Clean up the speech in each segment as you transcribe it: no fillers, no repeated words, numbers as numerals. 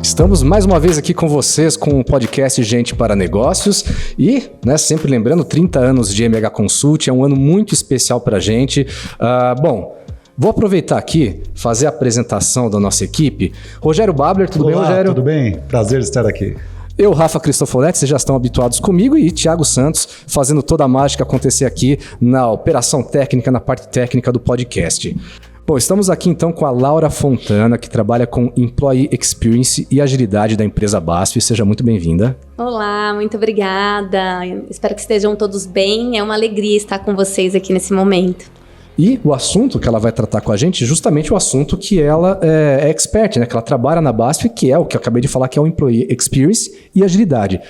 Estamos mais uma vez aqui com vocês com o podcast Gente para Negócios e, sempre lembrando, 30 anos de MH Consult, é um ano muito especial para a gente. Vou aproveitar aqui, fazer a apresentação da nossa equipe. Rogério Babler, tudo bem, Rogério? Tudo bem? Prazer estar aqui. Eu, Rafa Cristofoletti, vocês já estão habituados comigo, e Thiago Santos fazendo toda a mágica acontecer aqui na operação técnica, na parte técnica do podcast. Bom, estamos aqui então com a Laura Fontana, que trabalha com Employee Experience e Agilidade da empresa BASF. Seja muito bem-vinda. Olá, muito obrigada. Espero que estejam todos bem. É uma alegria estar com vocês aqui nesse momento. E o assunto que ela vai tratar com a gente, justamente o assunto que ela é expert, né? Que ela trabalha na BASF, que é o que eu acabei de falar, que é o Employee Experience e Agilidade.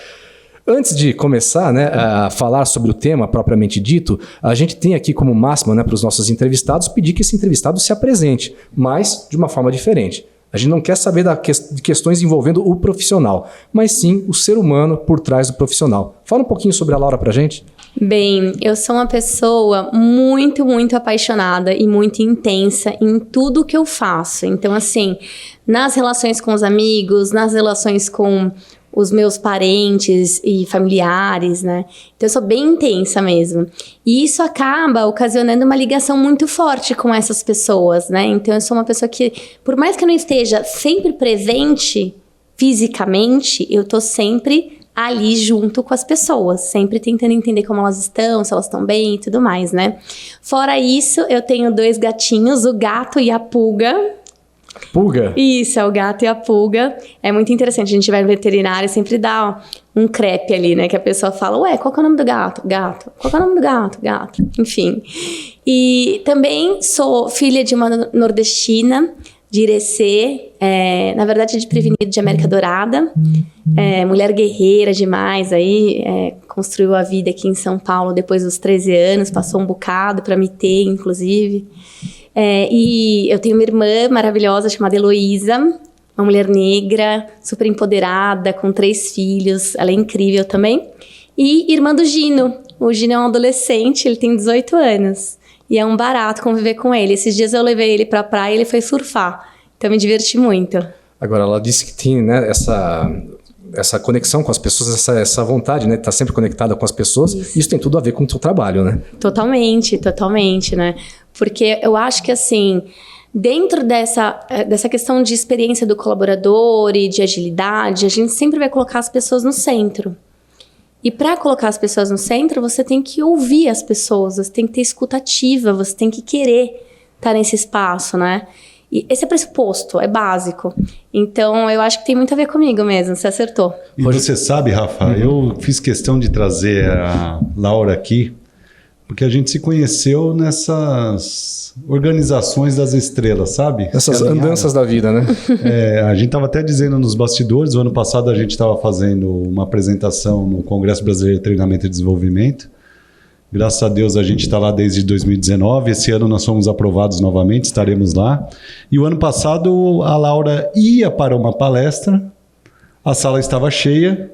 Antes de começar a falar sobre o tema propriamente dito, a gente tem aqui como máxima para os nossos entrevistados pedir que esse entrevistado se apresente, mas de uma forma diferente. A gente não quer saber de questões envolvendo o profissional, mas sim o ser humano por trás do profissional. Fala um pouquinho sobre a Laura para a gente. Bem, eu sou uma pessoa muito, muito apaixonada e muito intensa em tudo que eu faço. Então, assim, nas relações com os amigos, nas relações com os meus parentes e familiares, né? Então, eu sou bem intensa mesmo. E isso acaba ocasionando uma ligação muito forte com essas pessoas, né? Então, eu sou uma pessoa que, por mais que eu não esteja sempre presente fisicamente, eu tô sempre ali junto com as pessoas, sempre tentando entender como elas estão, se elas estão bem e tudo mais, né? Fora isso, eu tenho 2 gatinhos, o gato e a pulga. Pulga? Isso, é o gato e a pulga. É muito interessante, a gente vai no veterinário e sempre dá um crepe ali, né? Que a pessoa fala, ué, qual que é o nome do gato? Gato. Qual que é o nome do gato? Gato. Enfim. E também sou filha de uma nordestina, de Irecê, na verdade de Prevenido de América Dourada, mulher guerreira demais, aí construiu a vida aqui em São Paulo depois dos 13 anos, passou um bocado para me ter, inclusive. E eu tenho uma irmã maravilhosa chamada Heloísa, uma mulher negra, super empoderada, com 3 filhos, ela é incrível também. E irmã do Gino, o Gino é um adolescente, ele tem 18 anos. E é um barato conviver com ele. Esses dias eu levei ele pra praia e ele foi surfar. Então eu me diverti muito. Agora, ela disse que tem, né, essa conexão com as pessoas, essa vontade, né, de estar sempre conectada com as pessoas. Isso tem tudo a ver com o seu trabalho, né? Totalmente, totalmente, né? Porque eu acho que, assim, dentro dessa questão de experiência do colaborador e de agilidade, a gente sempre vai colocar as pessoas no centro. E para colocar as pessoas no centro, você tem que ouvir as pessoas, você tem que ter escutativa, você tem que querer estar nesse espaço, né? E esse é pressuposto, é básico. Então, eu acho que tem muito a ver comigo mesmo, você acertou. E você sabe, Rafa, eu fiz questão de trazer a Laura aqui, porque a gente se conheceu nessas organizações das estrelas, sabe? Essas andanças da vida, né? A gente estava até dizendo nos bastidores, o ano passado a gente estava fazendo uma apresentação no Congresso Brasileiro de Treinamento e Desenvolvimento. Graças a Deus a gente está lá desde 2019, esse ano nós fomos aprovados novamente, estaremos lá. E o ano passado a Laura ia para uma palestra, a sala estava cheia,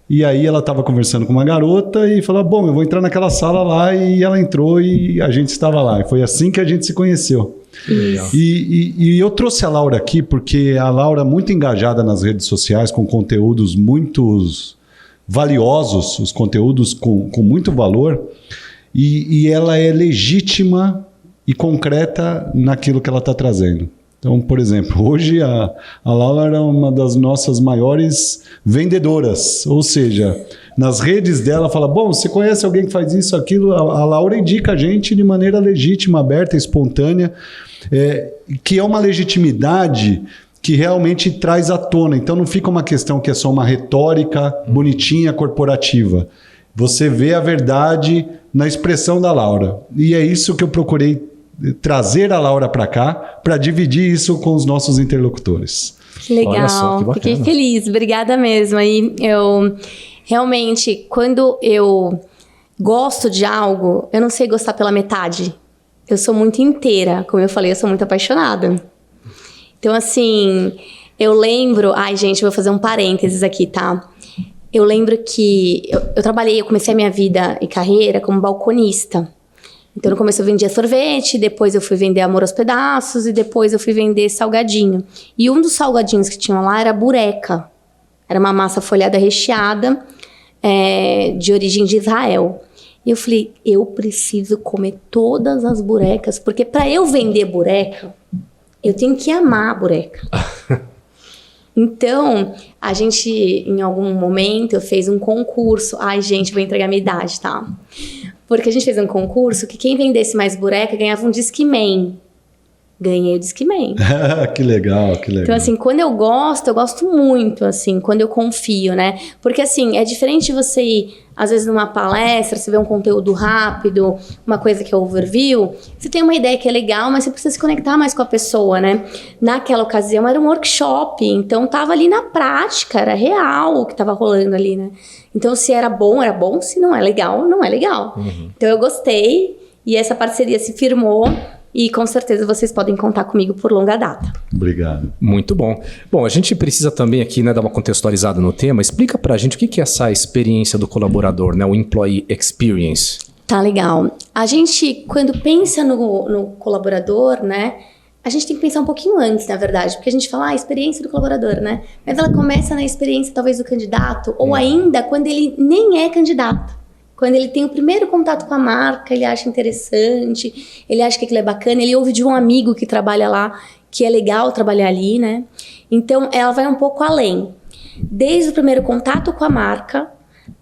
e aí ela estava conversando com uma garota e falou, bom, eu vou entrar naquela sala lá, e ela entrou e a gente estava lá. E foi assim que a gente se conheceu. E eu trouxe a Laura aqui porque a Laura é muito engajada nas redes sociais, com conteúdos muito valiosos, os conteúdos com muito valor, e ela é legítima e concreta naquilo que ela está trazendo. Então, por exemplo, hoje a Laura é uma das nossas maiores vendedoras, ou seja, nas redes dela fala, bom, você conhece alguém que faz isso, aquilo? A Laura indica a gente de maneira legítima, aberta, espontânea, que é uma legitimidade que realmente traz à tona. Então não fica uma questão que é só uma retórica bonitinha, corporativa. Você vê a verdade na expressão da Laura. E é isso que eu procurei trazer a Laura para cá, para dividir isso com os nossos interlocutores. Que legal, olha só, que bacana. Fiquei feliz, obrigada mesmo. Aí eu realmente, quando eu gosto de algo, eu não sei gostar pela metade. Eu sou muito inteira, como eu falei, eu sou muito apaixonada. Então, assim, eu lembro... Ai, gente, eu vou fazer um parênteses aqui, tá? Eu lembro que eu comecei a minha vida e carreira como balconista. Então, no começo eu vendia sorvete, depois eu fui vender amor aos pedaços e depois eu fui vender salgadinho. E um dos salgadinhos que tinham lá era bureca. Era uma massa folhada recheada, de origem de Israel. E eu falei, eu preciso comer todas as burecas, porque para eu vender bureca, eu tenho que amar a bureca. Então, a gente, em algum momento, fez um concurso. Ai, gente, vou entregar minha idade, tá? Porque a gente fez um concurso que quem vendesse mais bureca ganhava um Discman. Ganhei o Discman. Que legal, que legal. Então, assim, quando eu gosto muito, assim, quando eu confio, né? Porque, assim, é diferente de você ir, às vezes, numa palestra, você vê um conteúdo rápido, uma coisa que é overview, você tem uma ideia que é legal, mas você precisa se conectar mais com a pessoa, né? Naquela ocasião, era um workshop, então tava ali na prática, era real o que tava rolando ali, né? Então, se era bom, se não é legal, não é legal. Então, eu gostei e essa parceria se firmou. E com certeza vocês podem contar comigo por longa data. Obrigado. Muito bom. Bom, a gente precisa também aqui, né, dar uma contextualizada no tema. Explica pra gente o que é essa experiência do colaborador, né, o Employee Experience. Tá legal. A gente, quando pensa no colaborador, né, a gente tem que pensar um pouquinho antes, na verdade, porque a gente fala, experiência do colaborador, né? Mas ela começa na experiência, talvez, do candidato, ou ainda quando ele nem é candidato. Quando ele tem o primeiro contato com a marca, ele acha interessante, ele acha que aquilo é bacana, ele ouve de um amigo que trabalha lá, que é legal trabalhar ali, né? Então, ela vai um pouco além. Desde o primeiro contato com a marca,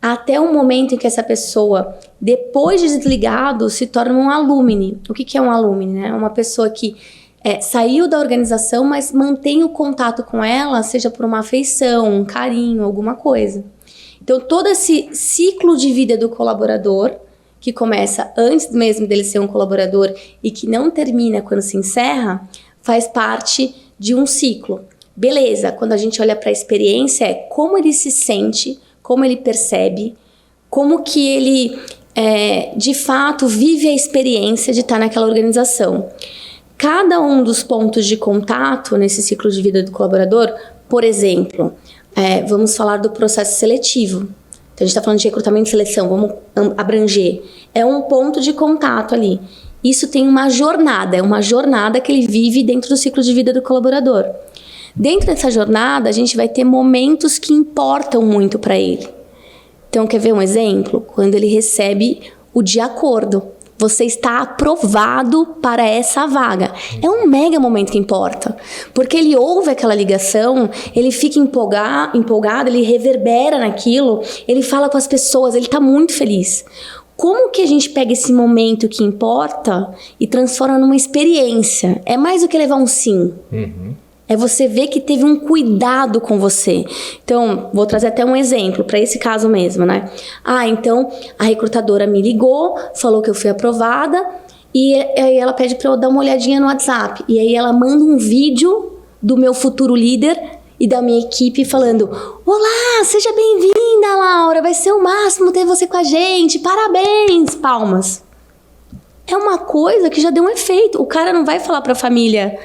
até o momento em que essa pessoa, depois de desligado, se torna um alumni. O que é um alumni, né? Uma pessoa que saiu da organização, mas mantém o contato com ela, seja por uma afeição, um carinho, alguma coisa. Então, todo esse ciclo de vida do colaborador, que começa antes mesmo dele ser um colaborador e que não termina quando se encerra, faz parte de um ciclo. Beleza, quando a gente olha para a experiência, é como ele se sente, como ele percebe, como que ele, de fato, vive a experiência de estar naquela organização. Cada um dos pontos de contato nesse ciclo de vida do colaborador, por exemplo... vamos falar do processo seletivo. Então, a gente está falando de recrutamento e seleção, vamos abranger. É um ponto de contato ali. Isso tem uma jornada, é uma jornada que ele vive dentro do ciclo de vida do colaborador. Dentro dessa jornada, a gente vai ter momentos que importam muito para ele. Então, quer ver um exemplo? Quando ele recebe o de acordo. Você está aprovado para essa vaga. É um mega momento que importa. Porque ele ouve aquela ligação, ele fica empolgado, ele reverbera naquilo, ele fala com as pessoas, ele está muito feliz. Como que a gente pega esse momento que importa e transforma numa experiência? É mais do que levar um sim. É você ver que teve um cuidado com você. Então, vou trazer até um exemplo para esse caso mesmo, né? Então a recrutadora me ligou, falou que eu fui aprovada e aí ela pede para eu dar uma olhadinha no WhatsApp. E aí ela manda um vídeo do meu futuro líder e da minha equipe falando: olá, seja bem-vinda, Laura, vai ser o máximo ter você com a gente, parabéns, palmas. É uma coisa que já deu um efeito. O cara não vai falar para a família...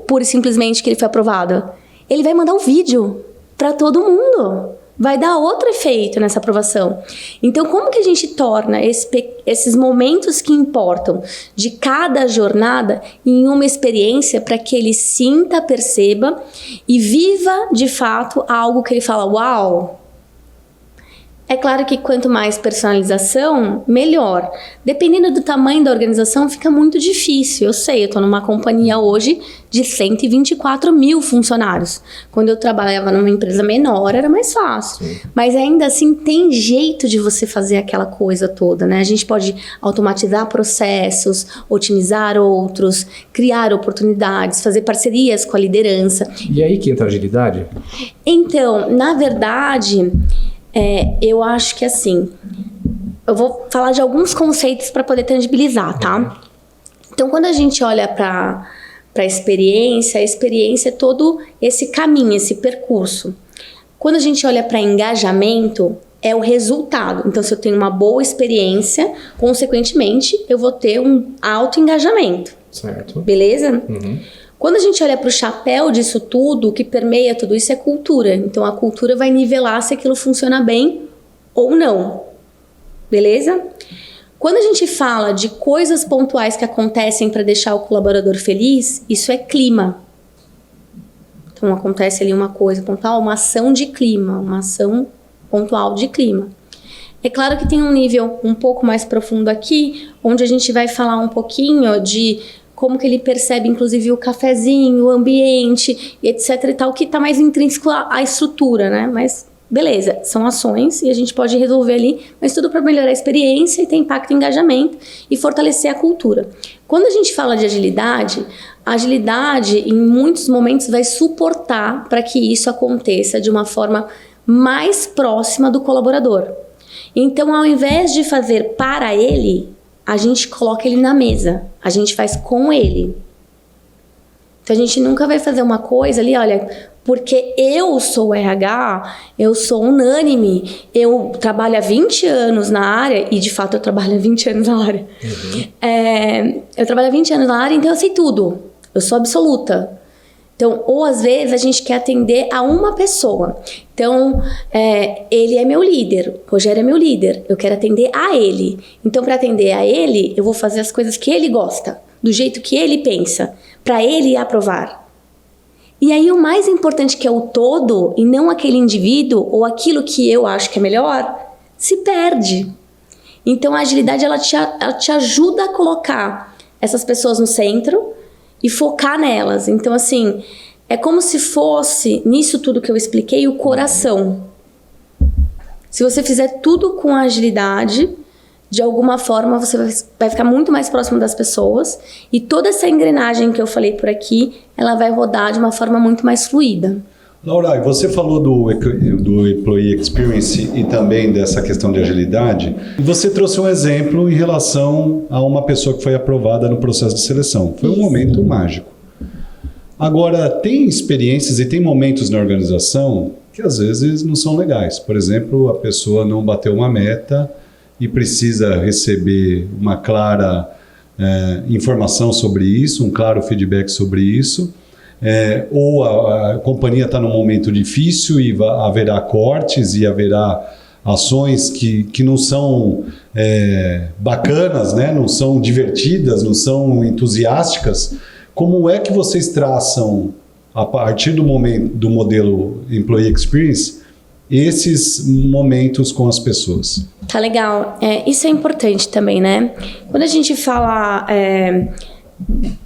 pura e simplesmente que ele foi aprovado. Ele vai mandar um vídeo para todo mundo. Vai dar outro efeito nessa aprovação. Então, como que a gente torna esses momentos que importam de cada jornada em uma experiência para que ele sinta, perceba e viva, de fato, algo que ele fala, uau! É claro que quanto mais personalização, melhor. Dependendo do tamanho da organização, fica muito difícil. Eu sei, eu estou numa companhia hoje de 124 mil funcionários. Quando eu trabalhava numa empresa menor, era mais fácil. Sim. Mas ainda assim, tem jeito de você fazer aquela coisa toda, né? A gente pode automatizar processos, otimizar outros, criar oportunidades, fazer parcerias com a liderança. E aí que entra a agilidade? Então, na verdade... eu acho que assim, eu vou falar de alguns conceitos para poder tangibilizar, tá? Então, quando a gente olha para a experiência é todo esse caminho, esse percurso. Quando a gente olha para engajamento, é o resultado. Então, se eu tenho uma boa experiência, consequentemente, eu vou ter um alto engajamento. Certo. Beleza? Uhum. Quando a gente olha para o chapéu disso tudo, o que permeia tudo isso é cultura. Então, a cultura vai nivelar se aquilo funciona bem ou não. Beleza? Quando a gente fala de coisas pontuais que acontecem para deixar o colaborador feliz, isso é clima. Então acontece ali uma coisa pontual, uma ação de clima, uma ação pontual de clima. É claro que tem um nível um pouco mais profundo aqui, onde a gente vai falar um pouquinho de como que ele percebe, inclusive, o cafezinho, o ambiente, etc e tal, que está mais intrínseco à estrutura, né? Mas, beleza, são ações e a gente pode resolver ali, mas tudo para melhorar a experiência e ter impacto em engajamento e fortalecer a cultura. Quando a gente fala de agilidade, a agilidade, em muitos momentos, vai suportar para que isso aconteça de uma forma mais próxima do colaborador. Então, ao invés de fazer para ele, a gente coloca ele na mesa, a gente faz com ele. Então, a gente nunca vai fazer uma coisa ali, olha, porque eu sou RH, eu sou unânime, eu trabalho há 20 anos na área, e de fato eu trabalho há 20 anos na área. Eu trabalho há 20 anos na área, então eu sei tudo, eu sou absoluta. Então, ou às vezes a gente quer atender a uma pessoa. Então, ele é meu líder, Rogério é meu líder, eu quero atender a ele. Então, para atender a ele, eu vou fazer as coisas que ele gosta, do jeito que ele pensa, para ele aprovar. E aí, o mais importante, que é o todo, e não aquele indivíduo, ou aquilo que eu acho que é melhor, se perde. Então, a agilidade, ela te ajuda a colocar essas pessoas no centro e focar nelas. Então, assim, é como se fosse, nisso tudo que eu expliquei, o coração. Se você fizer tudo com agilidade, de alguma forma você vai ficar muito mais próximo das pessoas, e toda essa engrenagem que eu falei por aqui, ela vai rodar de uma forma muito mais fluida. Laura, você falou do Employee Experience e também dessa questão de agilidade. Você trouxe um exemplo em relação a uma pessoa que foi aprovada no processo de seleção. Foi um momento mágico. Agora, tem experiências e tem momentos na organização que às vezes não são legais. Por exemplo, a pessoa não bateu uma meta e precisa receber uma clara informação sobre isso, um claro feedback sobre isso. Ou a companhia está num momento difícil e haverá cortes e haverá ações que não são bacanas, né? Não são divertidas, não são entusiásticas. Como é que vocês traçam, a partir do modelo Employee Experience, esses momentos com as pessoas? Tá legal. Isso é importante também, né? Quando a gente fala...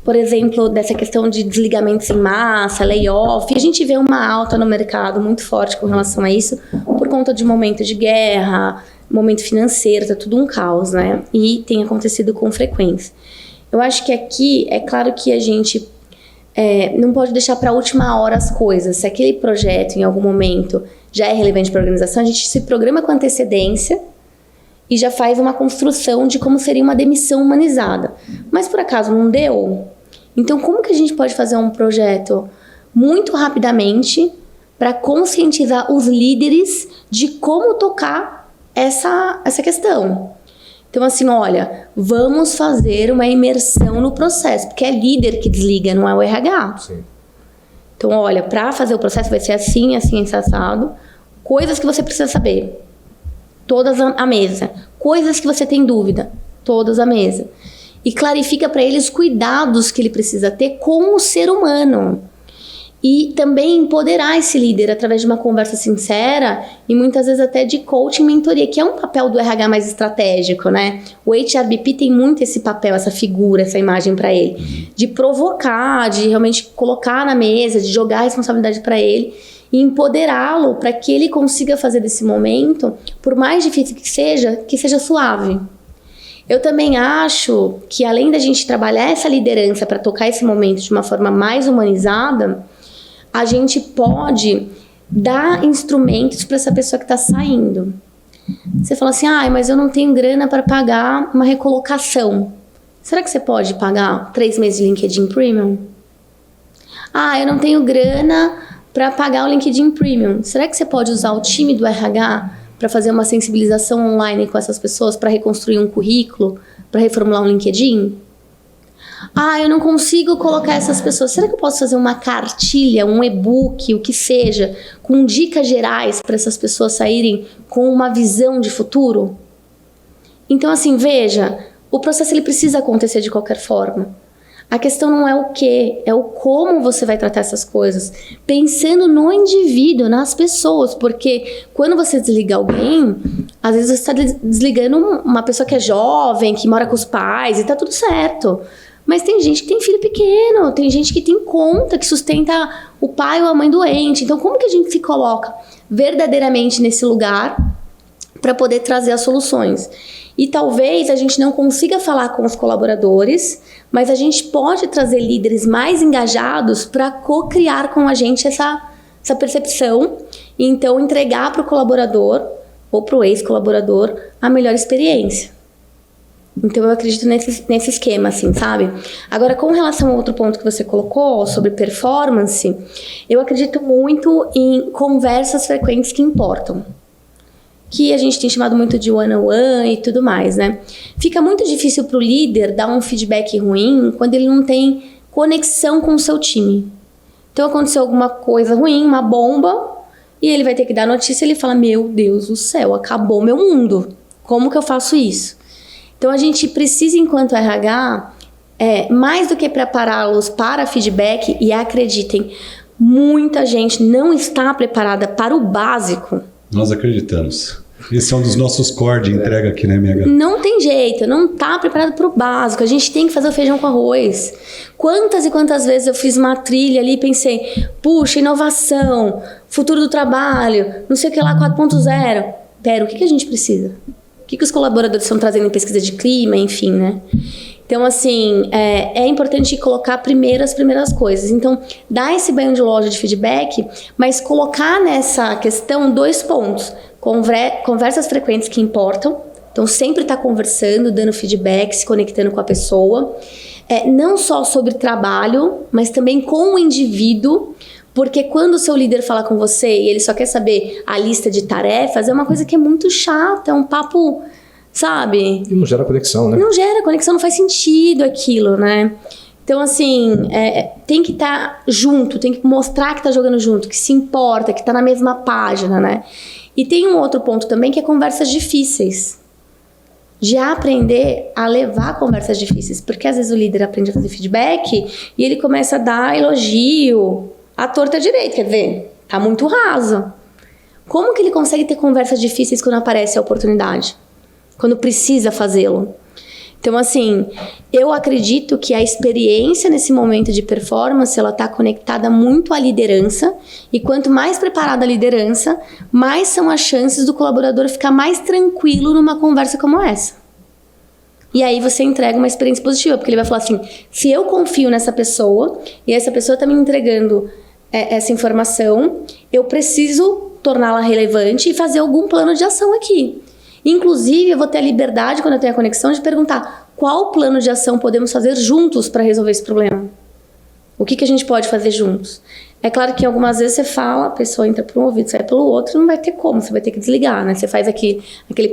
por exemplo, dessa questão de desligamentos em massa, layoff, a gente vê uma alta no mercado muito forte com relação a isso, por conta de momento de guerra, momento financeiro, tá tudo um caos, né? E tem acontecido com frequência. Eu acho que aqui, é claro que a gente não pode deixar para a última hora as coisas. Se aquele projeto, em algum momento, já é relevante para a organização, a gente se programa com antecedência e já faz uma construção de como seria uma demissão humanizada. Mas por acaso não deu? Então como que a gente pode fazer um projeto muito rapidamente para conscientizar os líderes de como tocar essa questão? Então assim, olha, vamos fazer uma imersão no processo, porque é líder que desliga, não é o RH. Sim. Então olha, para fazer o processo vai ser assim, assim, assado. Coisas que você precisa saber. Todas à mesa. Coisas que você tem dúvida, todas à mesa. E clarifica para ele os cuidados que ele precisa ter com o ser humano. E também empoderar esse líder através de uma conversa sincera e muitas vezes até de coaching, mentoria, que é um papel do RH mais estratégico, né? O HRBP tem muito esse papel, essa figura, essa imagem para ele. De provocar, de realmente colocar na mesa, de jogar a responsabilidade para ele e empoderá-lo para que ele consiga fazer desse momento, por mais difícil que seja suave. Eu também acho que, além da gente trabalhar essa liderança para tocar esse momento de uma forma mais humanizada, a gente pode dar instrumentos para essa pessoa que está saindo. Você fala assim, mas eu não tenho grana para pagar uma recolocação. Será que você pode pagar 3 meses de LinkedIn Premium? Eu não tenho grana para pagar o LinkedIn Premium. Será que você pode usar o time do RH para fazer uma sensibilização online com essas pessoas, para reconstruir um currículo, para reformular um LinkedIn? Eu não consigo colocar essas pessoas. Será que eu posso fazer uma cartilha, um e-book, o que seja, com dicas gerais para essas pessoas saírem com uma visão de futuro? Então, assim, veja, o processo ele precisa acontecer de qualquer forma. A questão não é o que, é o como você vai tratar essas coisas. Pensando no indivíduo, nas pessoas. Porque quando você desliga alguém, às vezes você está desligando uma pessoa que é jovem, que mora com os pais e tá tudo certo. Mas tem gente que tem filho pequeno, tem gente que tem conta, que sustenta o pai ou a mãe doente. Então, como que a gente se coloca verdadeiramente nesse lugar para poder trazer as soluções? E talvez a gente não consiga falar com os colaboradores, mas a gente pode trazer líderes mais engajados para co-criar com a gente essa percepção e então entregar para o colaborador ou para o ex-colaborador a melhor experiência. Então eu acredito nesse esquema, assim, sabe? Agora, com relação ao outro ponto que você colocou, sobre performance, eu acredito muito em conversas frequentes que importam. Que a gente tem chamado muito de one-on-one e tudo mais, né? Fica muito difícil para o líder dar um feedback ruim quando ele não tem conexão com o seu time. Então aconteceu alguma coisa ruim, uma bomba, e ele vai ter que dar notícia e ele fala, meu Deus do céu, acabou meu mundo. Como que eu faço isso? Então a gente precisa, enquanto RH, mais do que prepará-los para feedback, e acreditem, muita gente não está preparada para o básico. Nós acreditamos. Esse é um dos nossos core de entrega aqui na MH. Não tem jeito, não está preparado para o básico. A gente tem que fazer o feijão com arroz. Quantas e quantas vezes eu fiz uma trilha ali e pensei, puxa, inovação, futuro do trabalho, não sei o que lá, 4.0. Pera, o que a gente precisa? O que os colaboradores estão trazendo em pesquisa de clima, enfim, né? Então, assim, é importante colocar primeiro as primeiras coisas. Então, dar esse banho de loja de feedback, mas colocar nessa questão 2 pontos. Conversas frequentes que importam. Então, sempre estar conversando, dando feedback, se conectando com a pessoa. Não só sobre trabalho, mas também com o indivíduo. Porque quando o seu líder fala com você e ele só quer saber a lista de tarefas, é uma coisa que é muito chata, é um papo... Sabe? E não gera conexão, né? Não gera conexão, não faz sentido aquilo, né? Então, assim, tem que estar junto, tem que mostrar que tá jogando junto, que se importa, que tá na mesma página, né? E tem um outro ponto também, que é conversas difíceis. De aprender a levar conversas difíceis. Porque às vezes o líder aprende a fazer feedback e ele começa a dar elogio à torta direita, quer ver? Tá muito raso. Como que ele consegue ter conversas difíceis quando aparece a oportunidade? Quando precisa fazê-lo. Então, assim, eu acredito que a experiência nesse momento de performance, ela está conectada muito à liderança, e quanto mais preparada a liderança, mais são as chances do colaborador ficar mais tranquilo numa conversa como essa. E aí você entrega uma experiência positiva, porque ele vai falar assim, se eu confio nessa pessoa, e essa pessoa está me entregando essa informação, eu preciso torná-la relevante e fazer algum plano de ação aqui. Inclusive, eu vou ter a liberdade, quando eu tenho a conexão, de perguntar qual plano de ação podemos fazer juntos para resolver esse problema. O que a gente pode fazer juntos? É claro que algumas vezes você fala, a pessoa entra por um ouvido, sai pelo outro, não vai ter como, você vai ter que desligar, né? Você faz aquele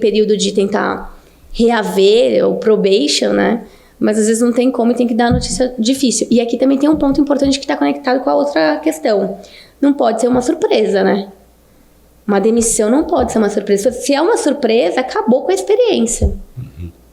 período de tentar reaver, o probation, né? Mas às vezes não tem como e tem que dar notícia difícil. E aqui também tem um ponto importante que está conectado com a outra questão. Não pode ser uma surpresa, né? Uma demissão não pode ser uma surpresa. Se é uma surpresa, acabou com a experiência.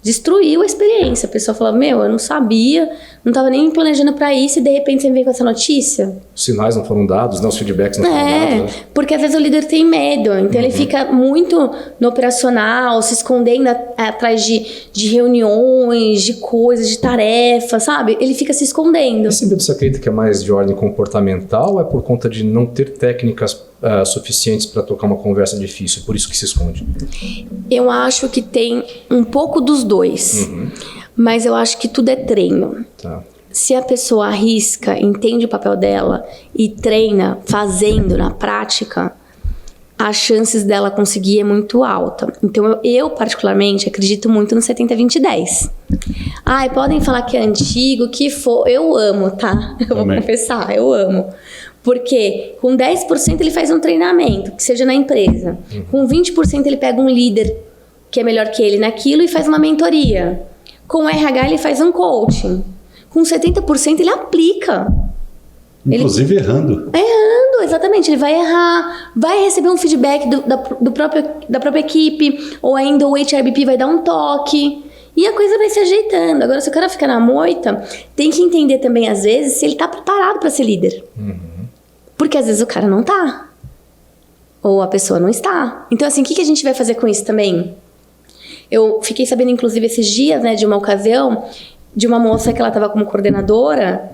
Destruiu a experiência. A pessoa fala, eu não sabia, não estava nem planejando para isso, e de repente você vem com essa notícia. Os sinais não foram dados, né? Os feedbacks não foram dados. Né? Porque às vezes o líder tem medo, então ele fica muito no operacional, se escondendo atrás de reuniões, de coisas, de tarefas, sabe? Ele fica se escondendo. Esse medo, você acredita que é mais de ordem comportamental ou é por conta de não ter técnicas suficientes para tocar uma conversa difícil, por isso que se esconde? Eu acho que tem um pouco dos dois, mas eu acho que tudo é treino. Tá. Se a pessoa arrisca, entende o papel dela e treina fazendo na prática, as chances dela conseguir é muito alta. Então eu particularmente acredito muito no 70-20-10. Podem falar que é antigo, que for, eu amo, tá? Eu vou confessar, eu amo. Porque com 10% ele faz um treinamento, que seja na empresa. Com 20% ele pega um líder que é melhor que ele naquilo e faz uma mentoria. Com o RH ele faz um coaching. Com 70% ele aplica. Inclusive errando. Errando, exatamente. Ele vai errar, vai receber um feedback da própria equipe, ou ainda o HRBP vai dar um toque. E a coisa vai se ajeitando. Agora, se o cara ficar na moita, tem que entender também, às vezes, se ele tá preparado para ser líder. Porque às vezes o cara não tá. Ou a pessoa não está. Então, assim, o que a gente vai fazer com isso também? Eu fiquei sabendo, inclusive, esses dias, né, de uma ocasião, de uma moça que ela estava como coordenadora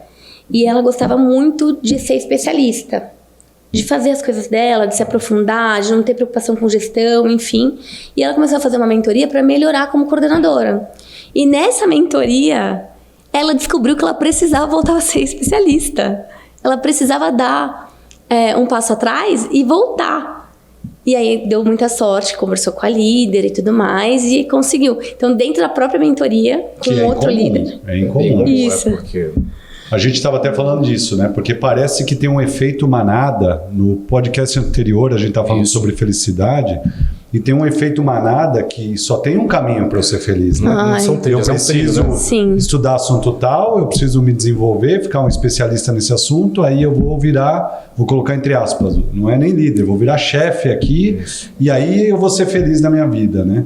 e ela gostava muito de ser especialista, de fazer as coisas dela, de se aprofundar, de não ter preocupação com gestão, enfim. E ela começou a fazer uma mentoria para melhorar como coordenadora. E nessa mentoria, ela descobriu que ela precisava voltar a ser especialista. Ela precisava dar um passo atrás e voltar. E aí deu muita sorte, conversou com a líder e tudo mais, e conseguiu. Então, dentro da própria mentoria, com outro líder. É incomum. Isso. Porque... A gente estava até falando disso, né? Porque parece que tem um efeito manada. No podcast anterior, a gente estava falando sobre felicidade. E tem um efeito manada que só tem um caminho para eu ser feliz, né? Eu preciso estudar assunto tal, eu preciso me desenvolver, ficar um especialista nesse assunto, aí eu vou colocar entre aspas, não é nem líder, vou virar chefe aqui, e aí eu vou ser feliz na minha vida, né?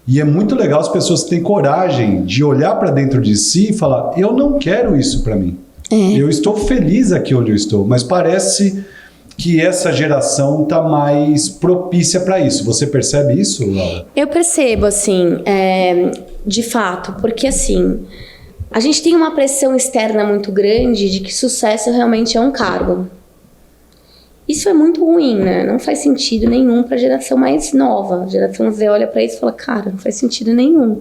E é muito legal as pessoas que têm coragem de olhar para dentro de si e falar, eu não quero isso para mim. Eu estou feliz aqui onde eu estou, mas parece que essa geração está mais propícia para isso. Você percebe isso, Laura? Eu percebo, assim, de fato, porque assim, a gente tem uma pressão externa muito grande de que sucesso realmente é um cargo. Isso é muito ruim, né? Não faz sentido nenhum para a geração mais nova. A geração Z olha para isso e fala, cara, não faz sentido nenhum.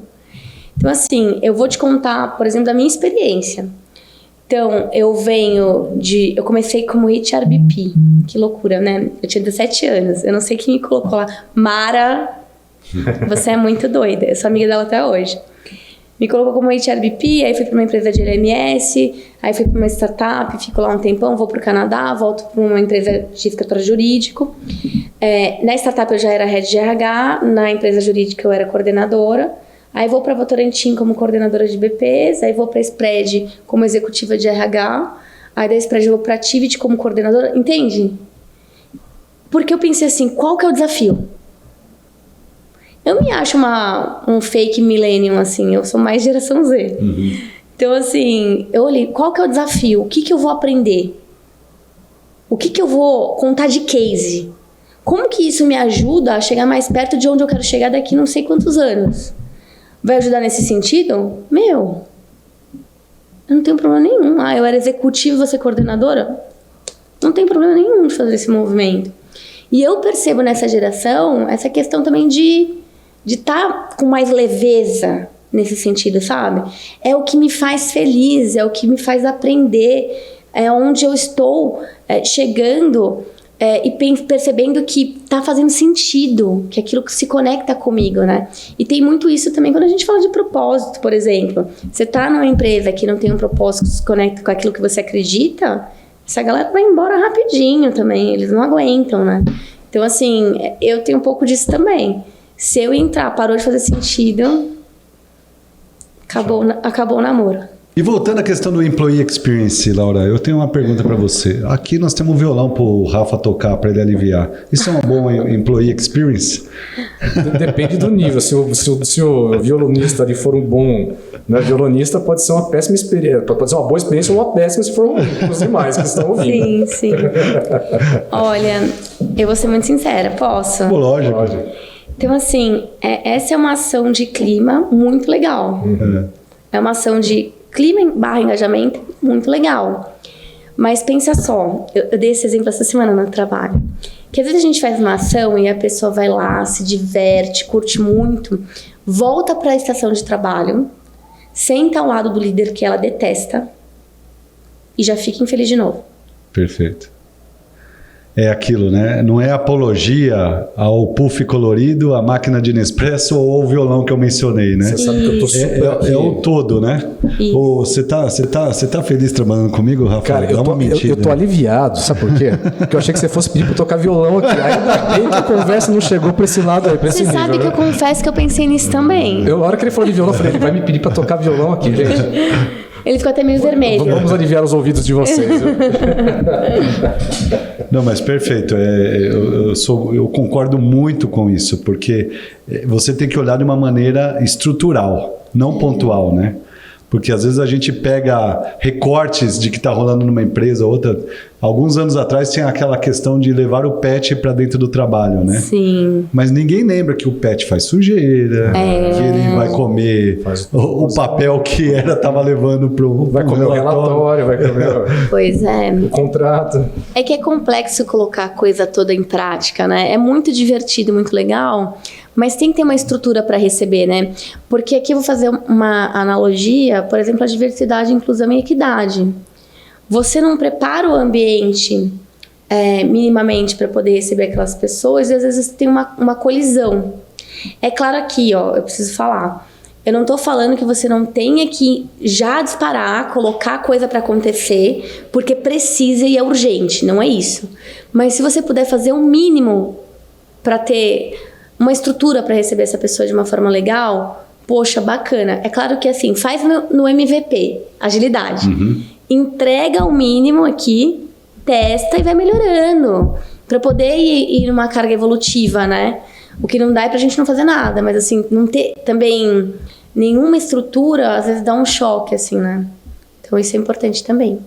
Então, assim, eu vou te contar, por exemplo, da minha experiência. Então, eu comecei como HRBP. Que loucura, né? Eu tinha 17 anos. Eu não sei quem me colocou lá. Mara, você é muito doida. Eu sou amiga dela até hoje. Me colocou como HRBP, aí fui para uma empresa de LMS, aí fui para uma startup, fico lá um tempão, vou para o Canadá, volto para uma empresa de escritório jurídico. Na startup eu já era head de RH, na empresa jurídica eu era coordenadora. Aí vou para Votorantim como coordenadora de BPs, aí vou para Spread como executiva de RH, aí da Spread eu vou para Activity como coordenadora, entende? Porque eu pensei assim, qual que é o desafio? Eu me acho um fake millennium, assim, eu sou mais geração Z. Então, assim, eu olhei, qual que é o desafio? O que eu vou aprender? O que eu vou contar de case? Como que isso me ajuda a chegar mais perto de onde eu quero chegar daqui não sei quantos anos? Vai ajudar nesse sentido? Eu não tenho problema nenhum. Eu era executiva e você coordenadora? Não tem problema nenhum de fazer esse movimento. E eu percebo nessa geração essa questão também de estar com mais leveza nesse sentido, sabe? É o que me faz feliz, é o que me faz aprender, é onde eu estou chegando e percebendo que tá fazendo sentido, que aquilo que se conecta comigo, né? E tem muito isso também quando a gente fala de propósito, por exemplo. Você tá numa empresa que não tem um propósito que se conecta com aquilo que você acredita, essa galera vai embora rapidinho também, eles não aguentam, né? Então, assim, eu tenho um pouco disso também. Se eu entrar, parou de fazer sentido, acabou o namoro. E voltando à questão do Employee Experience, Laura, eu tenho uma pergunta para você. Aqui nós temos um violão para o Rafa tocar, para ele aliviar. Isso é uma boa Employee Experience? Depende do nível. Se o violonista ali for um bom violonista, pode ser uma péssima experiência. Pode ser uma boa experiência ou uma péssima se for ruim para os demais que estão ouvindo. Sim. Olha, eu vou ser muito sincera, posso? Lógico. Então, assim, essa é uma ação de clima muito legal. É uma ação de clima/engajamento muito legal. Mas pensa só, eu dei esse exemplo essa semana no trabalho, que às vezes a gente faz uma ação e a pessoa vai lá, se diverte, curte muito, volta para a estação de trabalho, senta ao lado do líder que ela detesta e já fica infeliz de novo. Perfeito. É aquilo, né? Não é apologia ao puff colorido, à máquina de Nespresso ou ao violão que eu mencionei, né? Você sabe que eu tô super é o todo, né? Você tá feliz trabalhando comigo, Rafa? Cara, eu tô aliviado, sabe por quê? Porque eu achei que você fosse pedir pra tocar violão aqui. Ainda bem que a conversa não chegou pra esse lado aí, pra esse nível. Você sabe que eu confesso que eu pensei nisso também. A hora que ele falou de violão, eu falei, ele vai me pedir pra tocar violão aqui, gente. Ele ficou até meio vermelho. Vamos aliviar os ouvidos de vocês. Não, mas perfeito. Eu concordo muito com isso, porque você tem que olhar de uma maneira estrutural, não pontual, né? Porque às vezes a gente pega recortes de que está rolando numa empresa ou outra. Alguns anos atrás tinha aquela questão de levar o pet para dentro do trabalho, né? Sim. Mas ninguém lembra que o pet faz sujeira, que ele vai comer o papel que estava levando para o vai comer o relatório, vai comer pois é. o contrato. É que é complexo colocar a coisa toda em prática, né? É muito divertido, muito legal, mas tem que ter uma estrutura para receber, né? Porque aqui eu vou fazer uma analogia, por exemplo, a diversidade, inclusão e equidade. Você não prepara o ambiente minimamente para poder receber aquelas pessoas e às vezes tem uma colisão. É claro aqui, ó, eu preciso falar. Eu não estou falando que você não tenha que já disparar, colocar coisa para acontecer, porque precisa e é urgente, não é isso. Mas se você puder fazer o mínimo para ter uma estrutura para receber essa pessoa de uma forma legal, poxa, bacana. É claro que assim, faz no MVP, agilidade. Entrega o mínimo aqui, testa e vai melhorando. Para poder ir numa carga evolutiva, né? O que não dá é pra gente não fazer nada, mas assim, não ter também nenhuma estrutura, às vezes dá um choque, assim, né? Então isso é importante também.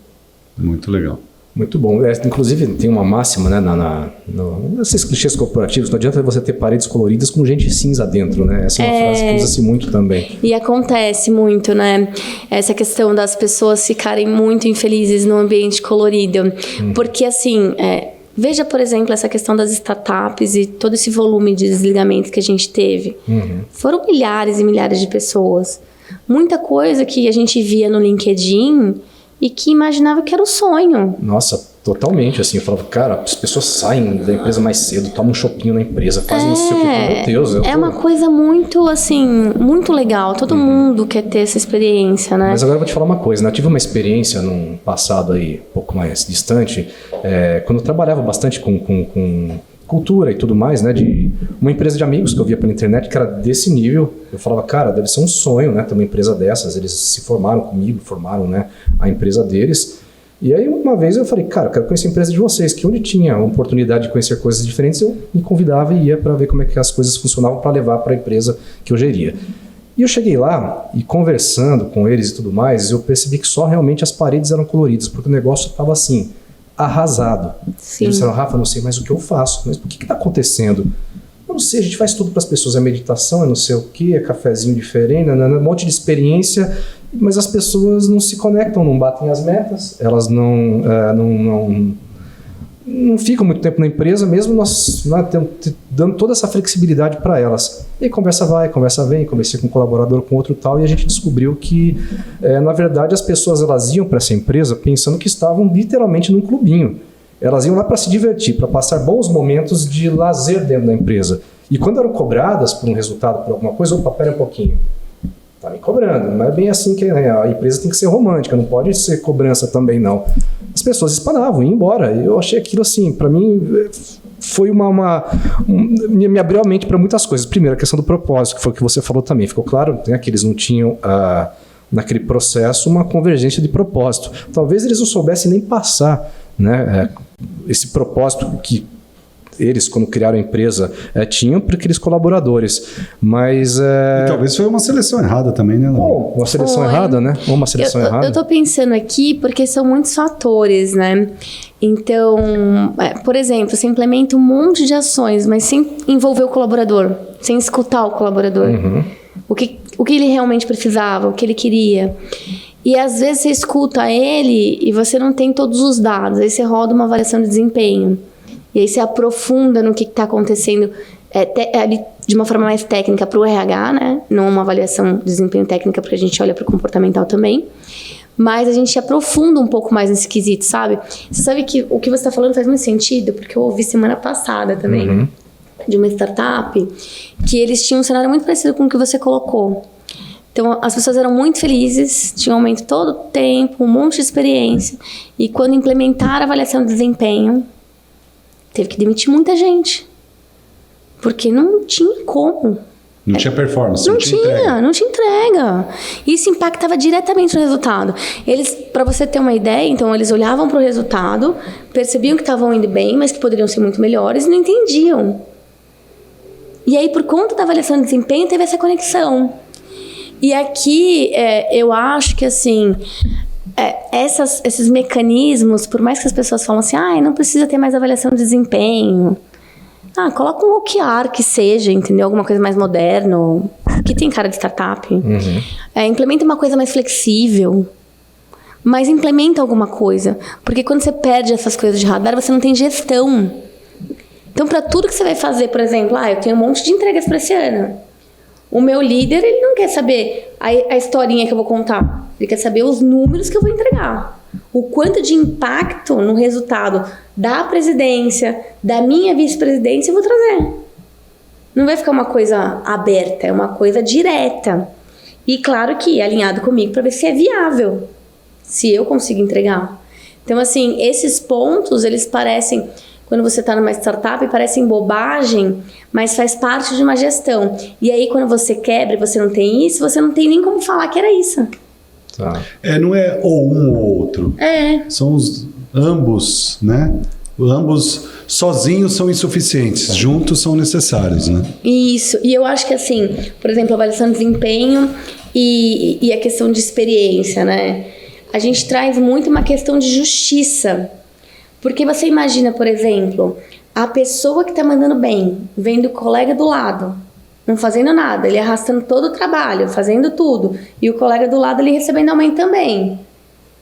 Muito legal. Muito bom. Inclusive, tem uma máxima, né, nesses clichês corporativos, não adianta você ter paredes coloridas com gente cinza dentro, né? Essa é uma frase que usa-se muito também. E acontece muito, né? Essa questão das pessoas ficarem muito infelizes no ambiente colorido. Porque, assim, veja, por exemplo, essa questão das startups e todo esse volume de desligamentos que a gente teve. Foram milhares e milhares de pessoas. Muita coisa que a gente via no LinkedIn e que imaginava que era o sonho. Nossa, totalmente, assim, eu falava, cara, as pessoas saem da empresa mais cedo, tomam um chopinho na empresa, fazem não sei o que, meu Deus. Uma coisa muito, assim, muito legal, todo mundo quer ter essa experiência, né? Mas agora eu vou te falar uma coisa, né? Eu tive uma experiência num passado aí, um pouco mais distante, quando eu trabalhava bastante com cultura e tudo mais, né, de uma empresa de amigos que eu via pela internet que era desse nível. Eu falava, cara, deve ser um sonho, né, ter uma empresa dessas. Eles se formaram comigo, formaram, né, a empresa deles. E aí uma vez eu falei, cara, eu quero conhecer a empresa de vocês, que onde tinha a oportunidade de conhecer coisas diferentes, eu me convidava e ia para ver como é que as coisas funcionavam para levar para a empresa que eu geria. E eu cheguei lá e conversando com eles e tudo mais, eu percebi que só realmente as paredes eram coloridas, porque o negócio estava assim, arrasado. Sim. Eles disseram, Rafa, não sei mais o que eu faço, mas o que está acontecendo? Eu não sei, a gente faz tudo para as pessoas, é meditação, é não sei o que, é cafezinho diferente, um monte de experiência, mas as pessoas não se conectam, não batem as metas, elas não ficam muito tempo na empresa, mesmo nós dando toda essa flexibilidade para elas. E aí conversa vai, conversa vem, conversei com um colaborador, com outro tal, e a gente descobriu que, na verdade, as pessoas elas iam para essa empresa pensando que estavam literalmente num clubinho. Elas iam lá para se divertir, para passar bons momentos de lazer dentro da empresa. E quando eram cobradas por um resultado, por alguma coisa, opa, pera um pouquinho. Tá me cobrando, não é bem assim que a empresa tem que ser romântica, não pode ser cobrança também não. As pessoas espanavam, iam embora. Eu achei aquilo assim, para mim foi me abriu a mente para muitas coisas. Primeiro, a questão do propósito, que foi o que você falou também. Ficou claro, né, que eles não tinham naquele processo uma convergência de propósito. Talvez eles não soubessem nem passar, né, esse propósito que eles, quando criaram a empresa, tinham para aqueles colaboradores. Mas e talvez foi uma seleção errada também, né? Bom, uma seleção errada, né? Ou uma seleção errada. Eu tô pensando aqui porque são muitos fatores, né? Então, por exemplo, você implementa um monte de ações, mas sem envolver o colaborador, sem escutar o colaborador. O que ele realmente precisava, o que ele queria. E às vezes você escuta ele e você não tem todos os dados. Aí você roda uma avaliação de desempenho. E aí você aprofunda no que está acontecendo ali de uma forma mais técnica para o RH, né? Não uma avaliação de desempenho técnica, porque a gente olha para o comportamental também. Mas a gente aprofunda um pouco mais nesse quesito, sabe? Você sabe que o que você está falando faz muito sentido, porque eu ouvi semana passada também, de uma startup, que eles tinham um cenário muito parecido com o que você colocou. Então, as pessoas eram muito felizes, tinham aumento todo o tempo, um monte de experiência. E quando implementaram a avaliação de desempenho, teve que demitir muita gente. Porque não tinha como. Não tinha performance, não tinha entrega. Isso impactava diretamente no resultado. Eles, para você ter uma ideia, então eles olhavam para o resultado, percebiam que estavam indo bem, mas que poderiam ser muito melhores e não entendiam. E aí, por conta da avaliação de desempenho, teve essa conexão. E aqui, eu acho que, assim, esses mecanismos, por mais que as pessoas falam assim, não precisa ter mais avaliação de desempenho. Coloca um OKR que seja, entendeu? Alguma coisa mais moderno, que tem cara de startup. Implementa uma coisa mais flexível. Mas implementa alguma coisa. Porque quando você perde essas coisas de radar, você não tem gestão. Então, para tudo que você vai fazer, por exemplo, eu tenho um monte de entregas para esse ano. O meu líder, ele não quer saber a historinha que eu vou contar. Ele quer saber os números que eu vou entregar. O quanto de impacto no resultado da presidência, da minha vice-presidência, eu vou trazer. Não vai ficar uma coisa aberta, é uma coisa direta. E claro que alinhado comigo para ver se é viável, se eu consigo entregar. Então, assim, esses pontos, eles parecem... Quando você está numa startup, parecem bobagem, mas faz parte de uma gestão. E aí, quando você quebra e você não tem isso, você não tem nem como falar que era isso. Tá. Não é ou um ou outro. São ambos, né? Ambos sozinhos são insuficientes, juntos são necessários, né? Isso. E eu acho que, assim, por exemplo, a avaliação de desempenho e a questão de experiência, né? A gente traz muito uma questão de justiça. Porque você imagina, por exemplo, a pessoa que está mandando bem, vendo o colega do lado, não fazendo nada, ele arrastando todo o trabalho, fazendo tudo, e o colega do lado ele recebendo aumento também.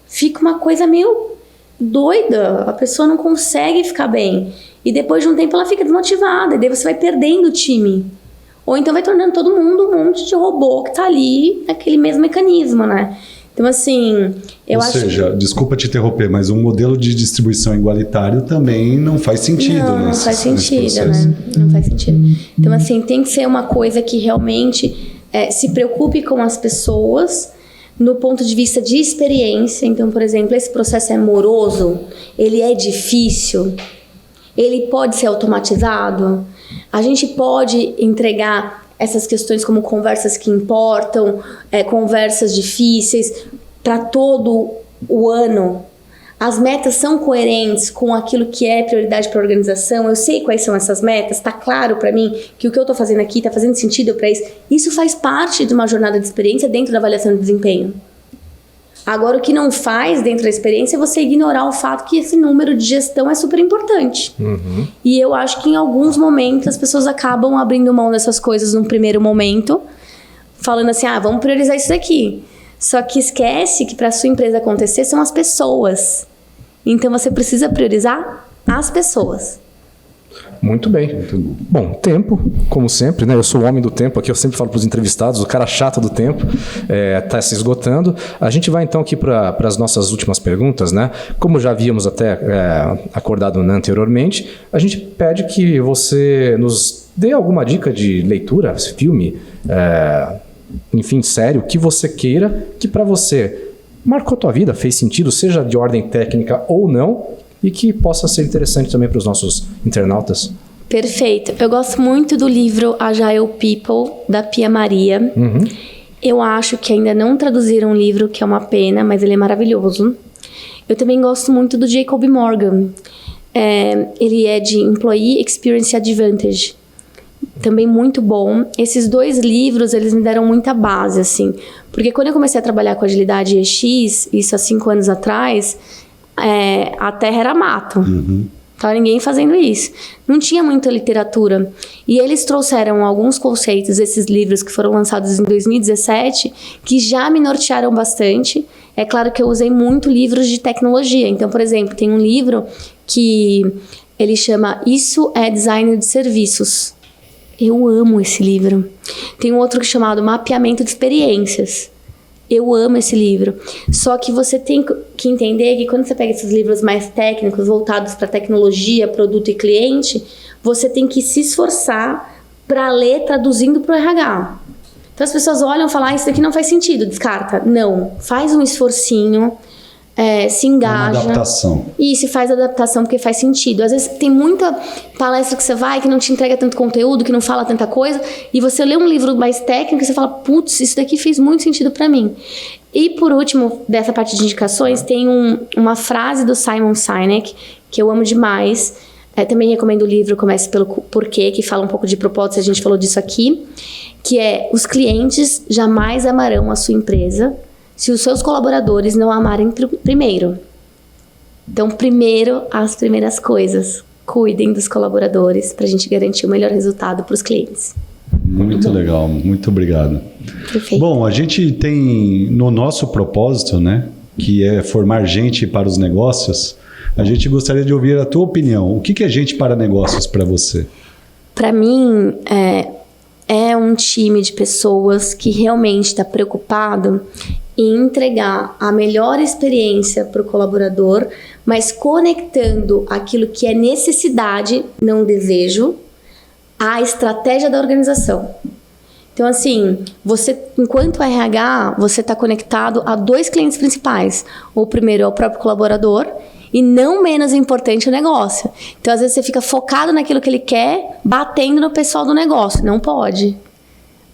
Fica uma coisa meio doida, a pessoa não consegue ficar bem. E depois de um tempo ela fica desmotivada, e daí você vai perdendo o time. Ou então vai tornando todo mundo um monte de robô que está ali naquele mesmo mecanismo, né? Então, assim, eu acho... Ou seja, desculpa te interromper, mas um modelo de distribuição igualitário também não faz sentido. Não faz sentido, né? Não faz sentido. Então, assim, tem que ser uma coisa que realmente se preocupe com as pessoas no ponto de vista de experiência. Então, por exemplo, esse processo é moroso, ele é difícil, ele pode ser automatizado, a gente pode entregar essas questões como conversas que importam, conversas difíceis, para todo o ano. As metas são coerentes com aquilo que é prioridade para a organização. Eu sei quais são essas metas, está claro para mim que o que eu estou fazendo aqui está fazendo sentido para isso. Isso faz parte de uma jornada de experiência dentro da avaliação de desempenho. Agora, o que não faz dentro da experiência é você ignorar o fato que esse número de gestão é super importante. E eu acho que em alguns momentos as pessoas acabam abrindo mão dessas coisas num primeiro momento, falando assim, vamos priorizar isso daqui. Só que esquece que para a sua empresa acontecer são as pessoas. Então você precisa priorizar as pessoas. Muito bem. Bom, tempo, como sempre, né? Eu sou o homem do tempo aqui, eu sempre falo para os entrevistados, o cara chato do tempo está se esgotando. A gente vai então aqui para as nossas últimas perguntas, né? Como já havíamos até acordado anteriormente, a gente pede que você nos dê alguma dica de leitura, filme, enfim, sério, que você queira, que para você marcou a tua vida, fez sentido, seja de ordem técnica ou não, e que possa ser interessante também para os nossos internautas. Perfeito. Eu gosto muito do livro Agile People, da Pia Maria. Eu acho que ainda não traduziram o livro, que é uma pena, mas ele é maravilhoso. Eu também gosto muito do Jacob Morgan. Ele é de Employee Experience Advantage. Também muito bom. Esses dois livros, eles me deram muita base, assim. Porque quando eu comecei a trabalhar com agilidade EX, isso há 5 anos atrás... a terra era mato. Tava ninguém fazendo isso. Não tinha muita literatura. E eles trouxeram alguns conceitos, esses livros que foram lançados em 2017, que já me nortearam bastante. É claro que eu usei muito livros de tecnologia. Então, por exemplo, tem um livro que ele chama Isso é Design de Serviços. Eu amo esse livro. Tem um outro chamado Mapeamento de Experiências. Eu amo esse livro. Só que você tem que entender que quando você pega esses livros mais técnicos, voltados para tecnologia, produto e cliente, você tem que se esforçar para ler traduzindo para o RH. Então as pessoas olham e falam, isso daqui não faz sentido, descarta. Não, faz um esforcinho, se engaja. Uma adaptação. E se faz adaptação porque faz sentido. Às vezes tem muita palestra que você vai que não te entrega tanto conteúdo, que não fala tanta coisa, e você lê um livro mais técnico e você fala, putz, isso daqui fez muito sentido para mim. E por último, dessa parte de indicações, tem uma frase do Simon Sinek, que eu amo demais. Também recomendo o livro Comece pelo Porquê, que fala um pouco de propósito, a gente falou disso aqui, que é: os clientes jamais amarão a sua empresa se os seus colaboradores não amarem primeiro. Então, primeiro, as primeiras coisas. Cuidem dos colaboradores para a gente garantir o melhor resultado para os clientes. Muito legal, muito obrigado. Perfeito. Bom, a gente tem no nosso propósito, né, que é formar gente para os negócios, a gente gostaria de ouvir a tua opinião. O que é gente para negócios para você? Para mim, é um time de pessoas que realmente está preocupado em entregar a melhor experiência para o colaborador, mas conectando aquilo que é necessidade, não desejo, à estratégia da organização. Então, assim, você, enquanto RH, você está conectado a 2 clientes principais. O primeiro é o próprio colaborador e, não menos importante, o negócio. Então, às vezes, você fica focado naquilo que ele quer, batendo no pessoal do negócio. Não pode.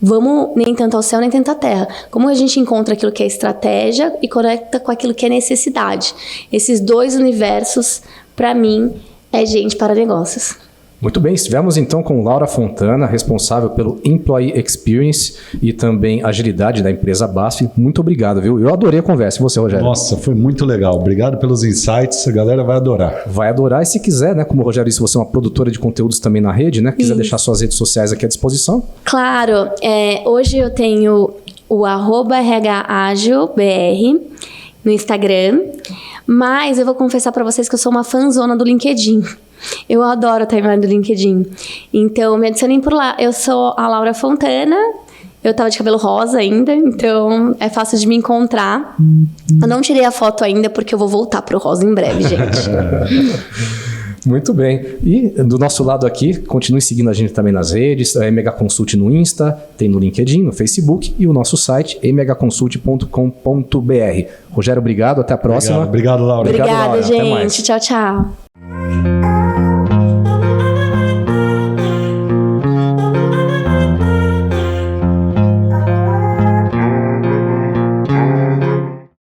Vamos nem tanto ao céu, nem tanto à terra. Como a gente encontra aquilo que é estratégia e conecta com aquilo que é necessidade? Esses 2 universos, para mim, é gente para negócios. Muito bem, estivemos então com Laura Fontana, responsável pelo Employee Experience e também agilidade da empresa BASF. Muito obrigado, viu? Eu adorei a conversa. E você, Rogério? Nossa, foi muito legal. Obrigado pelos insights, a galera vai adorar. Vai adorar, e se quiser, né, como o Rogério disse, você é uma produtora de conteúdos também na rede, né? Quiser deixar suas redes sociais aqui à disposição. Claro, hoje eu tenho o @RHAgilBR no Instagram, mas eu vou confessar para vocês que eu sou uma fãzona do LinkedIn. Eu adoro a timeline do LinkedIn. Então, me adicionem por lá. Eu sou a Laura Fontana. Eu tava de cabelo rosa ainda, então é fácil de me encontrar. Eu não tirei a foto ainda, porque eu vou voltar pro rosa em breve, gente. Muito bem. E do nosso lado aqui, continue seguindo a gente também nas redes. MH Consult no Insta, tem no LinkedIn, no Facebook e o nosso site mhconsult.com.br. Rogério, obrigado. Até a próxima. Obrigado, Laura. Obrigada, Laura. Até mais. gente. Tchau, tchau.